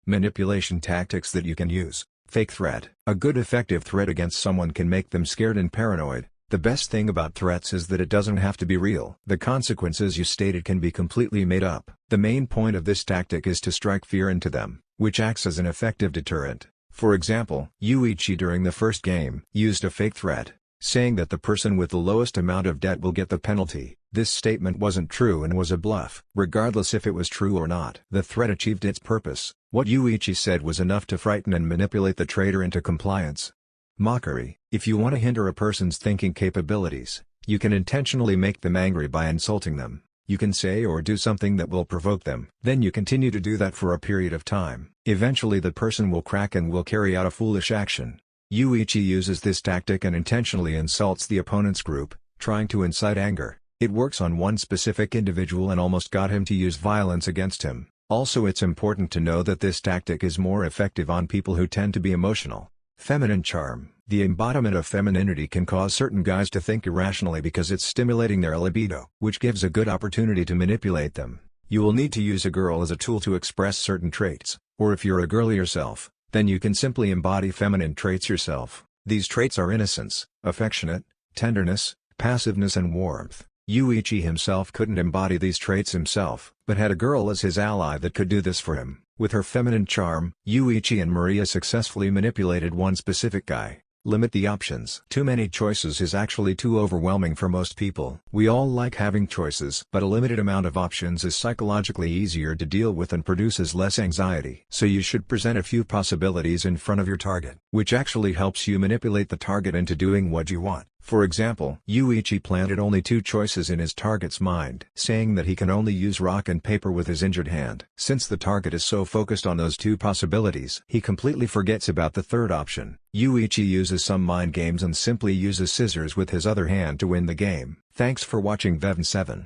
Manipulation tactics that you can use. Fake threat. A good effective threat against someone can make them scared and paranoid. The best thing about threats is that it doesn't have to be real. The consequences you stated can be completely made up. The main point of this tactic is to strike fear into them, which acts as an effective deterrent. For example, Yuuichi during the first game used a fake threat, saying that the person with the lowest amount of debt will get the penalty. This statement wasn't true and was a bluff. Regardless if it was true or not, the threat achieved its purpose. What Yuuichi said was enough to frighten and manipulate the trader into compliance. Mockery. If you want to hinder a person's thinking capabilities, you can intentionally make them angry by insulting them. You can say or do something that will provoke them. Then you continue to do that for a period of time. Eventually the person will crack and will carry out a foolish action. Yuuichi uses this tactic and intentionally insults the opponent's group, trying to incite anger. It works on one specific individual and almost got him to use violence against him. Also, it's important to know that this tactic is more effective on people who tend to be emotional. Feminine charm. The embodiment of femininity can cause certain guys to think irrationally because it's stimulating their libido, which gives a good opportunity to manipulate them. You will need to use a girl as a tool to express certain traits, or if you're a girl yourself, then you can simply embody feminine traits yourself. These traits are innocence, affectionate, tenderness, passiveness and warmth. Yuuichi himself couldn't embody these traits himself, but had a girl as his ally that could do this for him. With her feminine charm, Yuuichi and Maria successfully manipulated one specific guy. Limit the options. Too many choices is actually too overwhelming for most people. We all like having choices, but a limited amount of options is psychologically easier to deal with and produces less anxiety. So you should present a few possibilities in front of your target, which actually helps you manipulate the target into doing what you want. For example, Yuuichi planted only 2 choices in his target's mind, saying that he can only use rock and paper with his injured hand. Since the target is so focused on those 2 possibilities, he completely forgets about the third option. Yuuichi uses some mind games and simply uses scissors with his other hand to win the game. Thanks for watching VevenSeven.